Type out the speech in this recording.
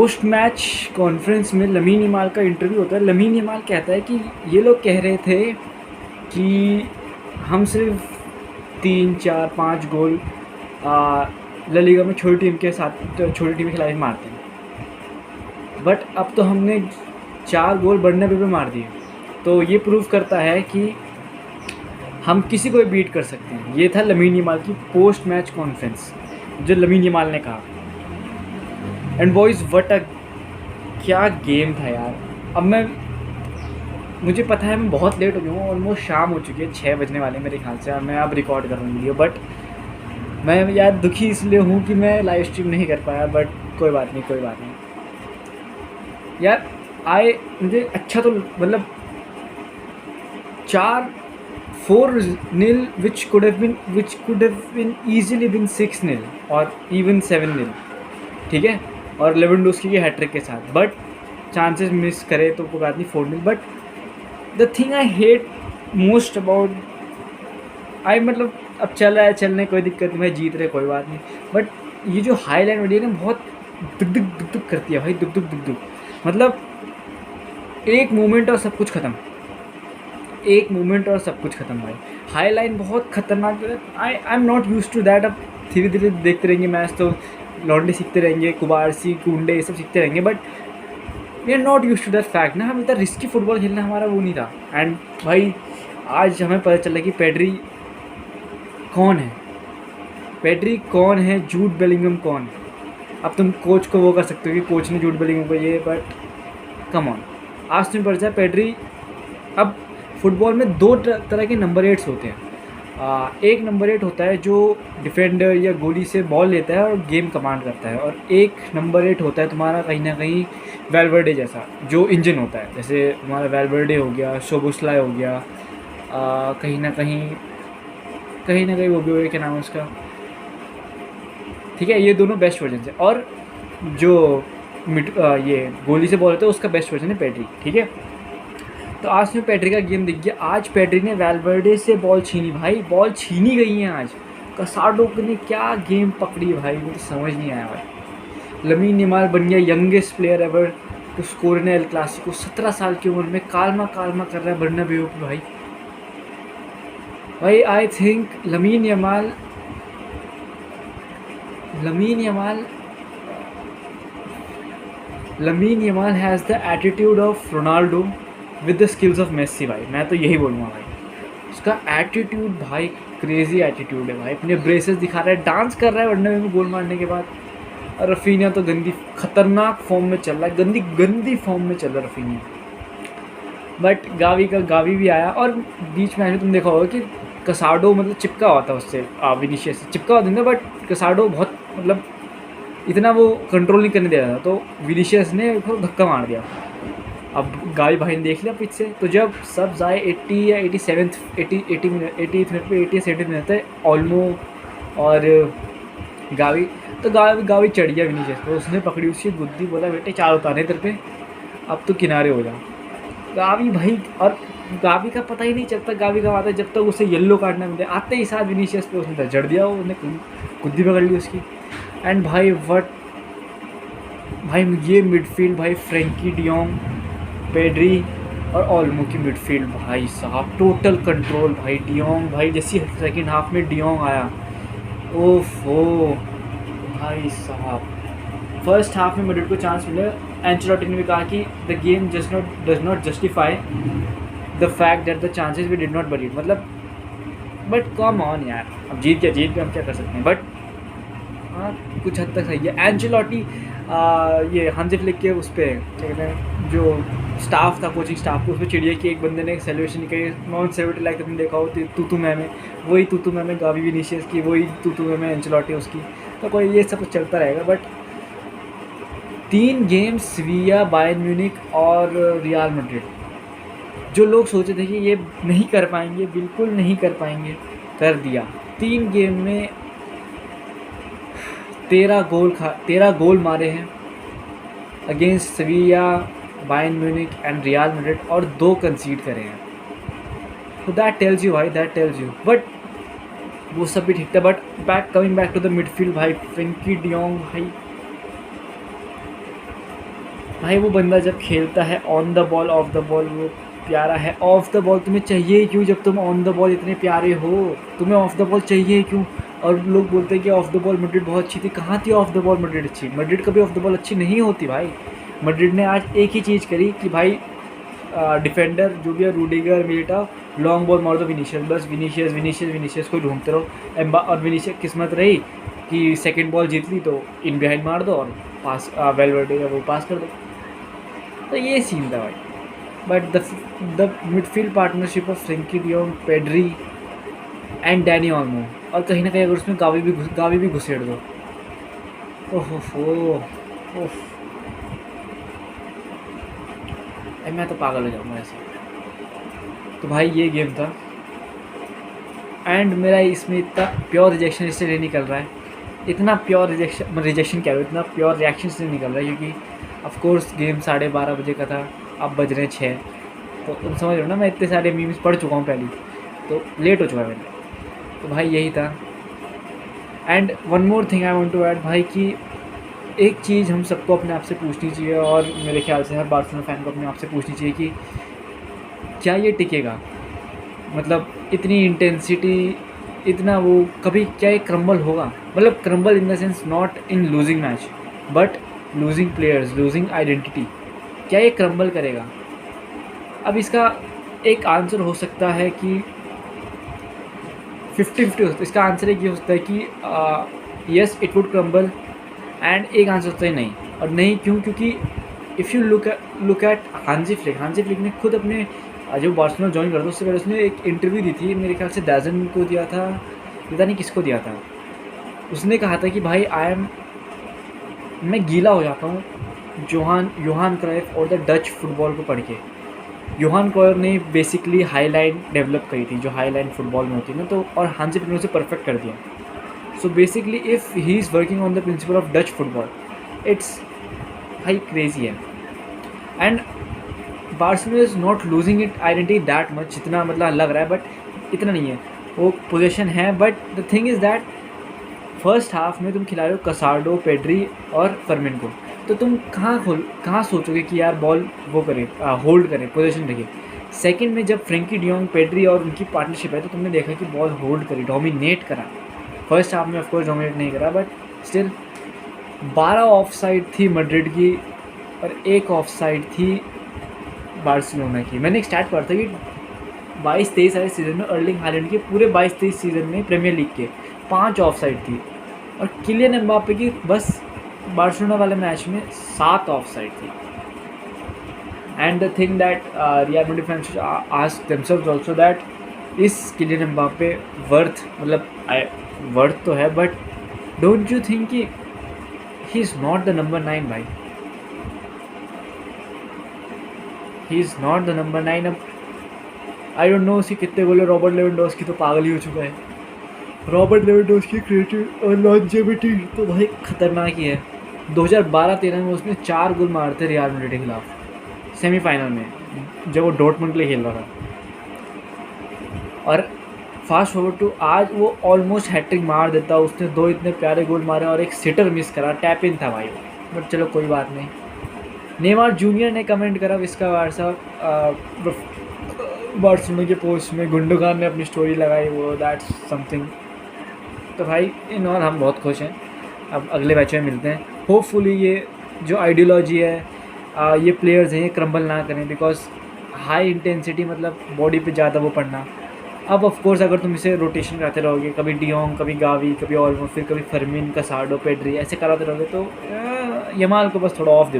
Post match conference में lamin Yamal का interview होता है। लमीन यमाल कहता है कि ये लोग कह रहे थे कि हम सिर्फ 3 4 5 गोल ला लीगा में छोटी टीम के खिलाफ मारते हैं, बट अब तो हमने 4 गोल बर्नबेऊ पे मार दिए। तो ये प्रूव करता है कि हम किसी को भी बीट कर सकते हैं। ये था लमीन यमाल की पोस्ट मैच कॉन्फ्रेंस, जो लमीन यमाल ने कहा। एंड बॉयज़ व्हाट अ क्या गेम था यार। अब मुझे पता है मैं बहुत लेट हो गया हूँ, ऑलमोस्ट शाम हो चुकी है, 6 बजने वाले मेरे ख्याल से। मैं अब रिकॉर्ड कर रहा हूँ वीडियो, बट मैं यार दुखी इसलिए हूँ कि मैं लाइव स्ट्रीम नहीं कर पाया, बट कोई बात नहीं यार। मुझे अच्छा तो मतलब 4-4-0 which could have been easily been 6-0 और even 7-0, ठीक है, और लेवेंडोस्की की हैट्रिक के साथ। बट चांसेस मिस करे तो कोई बात नहीं, 4-0। But the thing I hate most about मतलब अब चल रहा है, चलने कोई दिक्कत नहीं भाई, जीत रहे कोई बात नहीं, बट ये जो हाईलाइट वीडियो ना बहुत दुख करती है भाई, दुख। मतलब एक मोमेंट और सब कुछ ख़त्म, भाई। हाई लाइन बहुत ख़तरनाक है। I am not use to that. अब धीरे धीरे देखते रहेंगे मैच तो लॉन्डे सीखते रहेंगे, कुबारसी कुंडे ये सब सीखते रहेंगे, but we are not use to that fact ना। हम इतना रिस्की फुटबॉल खेलना हमारा वो नहीं था। एंड भाई आज हमें पता चला कि पेड्री कौन है, जूड बेलिंगम कौन है। अब तुम कोच को वो कर सकते हो कि कोच ने जूड बेलिंगम को ये, बट कम ऑन, आज तुम्हें पता चला पेड्री। अब फुटबॉल में 2 तरह के नंबर 8 होते हैं। एक नंबर 8 होता है जो डिफेंडर या गोली से बॉल लेता है और गेम कमांड करता है, और एक नंबर 8 होता है तुम्हारा कहीं ना कहीं वेलवर्डे जैसा, जो इंजन होता है। जैसे तुम्हारा वेलवर्डे हो गया, शोबोस्लाई हो गया, कहीं ना कहीं वो भी हो गया, क्या नाम है उसका, ठीक है। ये दोनों बेस्ट वर्जन है, और जो ये गोली से बॉल होता है उसका बेस्ट वर्जन है पेड्री, ठीक है। तो आज में पेड्री का गेम दिख गया। आज पेड्री ने वेलवर्डे से बॉल छीनी भाई, बॉल छीनी गई है आज। कसाडो ने क्या गेम पकड़ी भाई, मुझे समझ नहीं आया भाई। लमीन यमाल बन गया youngest player ever to score in El Clasico. 17 साल की उम्र में कालमा कर रहा है बर्नाबेऊ पे भाई। I think Lamine Yamal has the attitude of Ronaldo with the skills of Messi भाई। मैं तो यही बोलूँगा भाई, उसका एटीट्यूड भाई क्रेजी एटीट्यूड है भाई। अपने ब्रेसेस दिखा रहा है, डांस कर रहा है बर्नाबेऊ में गोल मारने के बाद। और रफीनिया तो खतरनाक फॉर्म में चल रहा है, गंदी फॉर्म में चल रहा है रफीनिया। बट गावी भी आया, और बीच में तुम देखा होगा कि कसाडो मतलब चिपका हुआ था उससे, विनीशियस से चिपका हुआ था, बट कसाडो बहुत मतलब इतना वो कंट्रोल नहीं करने दे रहा था, तो विनीशियस ने धक्का मार दिया। अब गावी भाई ने देख लिया पीछे से, तो जब सब जाए 80 या 87 मिनट पे 80 मिनट थे ऑल्मो और गावी, तो गावी चढ़ गया विनीशियस तो उसने पकड़ी उसकी गुद्दी, बोला बेटे 4 उतारने तेरे पे, अब तो किनारे हो जा। गावी भाई, और गावी का पता ही नहीं चलता गावी का आता है जब तक उसे येलो कार्ड ना मिले। आते ही साथ विनीशियस पे उसने जड़ दिया, उसने गुद्दी पकड़ ली उसकी। एंड भाई ये मिडफील्ड भाई, फ्रेंकी डियोंग, पेड्री और ऑल्मो की मिडफील्ड भाई साहब, टोटल कंट्रोल भाई। डियोंग भाई जैसी सेकंड हाफ में डियोंग आया, ओफो भाई साहब। फर्स्ट हाफ में मैड्रिड को चांस मिले, एंचेलोटी ने भी कहा कि the game does not justify the fact that the chances we did not but it, मतलब बट कम ऑन यार, अब जीत गए हम क्या कर सकते हैं। बट हाँ कुछ हद तक सही है। एंचेलोटी ये हांजी फ्लिक के उस पर क्या कहते हैं, जो स्टाफ था कोचिंग स्टाफ को, उस पर चिड़िया कि एक बंदे ने सेलिब्रेशन की, नॉन सेलिब्रिटी लाइक तुमने देखा हो तू में वही तू में गावी विनीशियस की, वही तू में एंचेलोटी उसकी, तो कोई ये सब कुछ चलता रहेगा। बट 3 गेम सेविया, बायर्न म्यूनिख और रियल मैड्रिड, जो लोग सोचे थे कि ये नहीं कर पाएंगे, बिल्कुल नहीं कर पाएंगे, कर दिया। 3 गेम में 13 गोल मारे हैं against Sevilla, Bayern Munich and Real Madrid, और 2 कंसीड करे हैं। तो दैट टेल्स यू भाई, बट वो सब भी ठीक था। But coming back to the midfield भाई, फ्रेंकी डियोंग भाई भाई वो बंदा जब खेलता है on the ball off the ball वो प्यारा है, ऑफ द बॉल तुम्हें चाहिए ही क्यों जब तुम ऑन द बॉल इतने प्यारे हो, तुम्हें ऑफ द बॉल चाहिए ही क्यों। और लोग बोलते हैं कि ऑफ द बॉल मैड्रिड बहुत अच्छी थी, कहाँ थी ऑफ द बॉल मैड्रिड अच्छी, मैड्रिड कभी ऑफ द बॉल अच्छी नहीं होती भाई। मैड्रिड ने आज एक ही चीज़ करी कि भाई डिफेंडर जो भी है रूडिगर मिलिटा लॉन्ग बॉल मार दो विनीशियस, बस विनीशियस विनीशियस विनीशियस को ढूंढते रहो। और विनीशियस किस्मत रही कि सेकंड बॉल जीत ली तो इन बिहाइंड मार दो और पास वेलवर्डे का वो पास कर दो। तो ये सीन था भाई। But the midfield partnership of Frenkie de Jong, Pedri and Danny Olmo, और कहीं ना कहीं अगर उसमें गावी भी घुसेड़ दो, ओहो मैं तो पागल हो जाऊँगा ऐसे। तो भाई ये गेम था एंड मेरा इसमें इतना प्योर रिजेक्शन इससे नहीं निकल रहा है, इतना प्योर रिजेक्शन क्या है, इतना प्योर रिएक्शन से निकल रहा है क्योंकि ऑफ कोर्स गेम 12:30 बजे का था, अब बज रहे 6, तो तुम समझ रहे हो ना मैं इतने सारे मीम्स पढ़ चुका हूँ पहले, तो लेट हो चुका है मैंने। तो भाई यही था। And one more thing I want to add भाई कि एक चीज़ हम सबको अपने आप से पूछनी चाहिए और मेरे ख्याल से हर बार्सिलोना फैन को अपने आप से पूछनी चाहिए कि क्या ये टिकेगा, मतलब इतनी इंटेंसिटी, इतना वो, कभी क्या ये क्रम्बल होगा, मतलब crumble in the sense not in losing match but losing players, losing identity, क्या ये क्रम्बल करेगा। अब इसका एक आंसर हो सकता है कि 50-50 हो सकता है, इसका आंसर एक ये हो सकता है कि yes it would crumble, and एक आंसर होता है नहीं। और नहीं क्यों, क्योंकि इफ़ यू लुक एट हांजी फ्लिक ने खुद अपने जब बार्सिलोना ज्वाइन करता उससे पहले उसने एक इंटरव्यू दी थी, मेरे ख्याल से डैजन को दिया था, पता नहीं किसको दिया था। उसने कहा था कि भाई मैं गीला हो जाता हूँ योहान क्राइफ और द डच फुटबॉल को पढ़ के। योहान क्राइफ ने बेसिकली हाई लाइन डेवलप करी थी जो हाई लाइन फुटबॉल में होती है ना, तो और हांजी फ्लिक ने उसे परफेक्ट कर दिया। So basically if he is working on the principle of Dutch football, it's भाई क्रेजी है। And Barcelona is not losing it identity that much, जितना मतलब लग रहा है, बट इतना नहीं है, वो पोजीशन है। But the thing is that first half में तुम खिला रहे हो कसार्डो, पेड्री और फर्मिन को, तो तुम कहाँ सोचोगे कि यार बॉल वो करे, होल्ड करे, पोजीशन रखे। सेकंड में जब फ्रेंकी डियोंग, पेड्री और उनकी पार्टनरशिप है तो तुमने देखा कि बॉल होल्ड करी, डोमिनेट करा। फर्स्ट हाफ में ऑफकोर्स डोमिनेट नहीं करा, बट स्टिल 12 ऑफ साइड थी मैड्रिड की और 1 ऑफ साइड थी बार्सिलोना की। मैंने एक स्टार्ट पढ़ा था कि 22-23 सारे सीज़न में अर्लिंग हालैंड के पूरे 22-23 सीज़न में प्रीमियर लीग के 5 ऑफ साइड थी, और किलियन एम्बाप्पे की बस बार्सिलोना वाले मैच में 7 ऑफ साइड थी। And the thing that Real Madrid fans ask themselves also that is Kylian Mbappe worth तो है, बट डोंट यू थिंक कि he is not the number 9 भाई, he is not the number 9। अब I don't know उसके कितने गोल है, Robert Lewandowski तो पागल ही हो चुका है। रॉबर्ट लेवेंडोव्स्की क्रिएटिव और लॉन्जेविटी तो भाई खतरनाक ही है। 2012-13 में उसने 4 गोल मारे थे रियल मैड्रिड के खिलाफ सेमीफाइनल में, जब वो डॉर्टमुंड के लिए खेल रहा था। और फास्ट फॉरवर्ड टू आज वो ऑलमोस्ट हैट्रिक मार देता, उसने 2 इतने प्यारे गोल मारे और एक सिटर मिस करा, टैप इन था भाई, बट चलो कोई बात नहीं। नेमार जूनियर ने कमेंट करा इसका बार्सिलोना के पोस्ट में, गुंडोगान ने अपनी स्टोरी लगाई, वो दैट्स समथिंग। तो भाई इन और हम बहुत खुश हैं। अब अगले मैच में मिलते हैं, होपफुली ये जो आइडियोलॉजी है, ये प्लेयर्स हैं, ये क्रम्बल ना करें, बिकॉज हाई इंटेंसिटी मतलब बॉडी पे ज़्यादा वो पड़ना। अब ऑफ कोर्स अगर तुम इसे रोटेशन कराते रहोगे, कभी डियोंग, कभी गावी, कभी ऑल्मो, फिर कभी फर्मिन, कसार्डो, पेड्री, ऐसे कराते रहोगे तो यमाल को बस थोड़ा ऑफ दे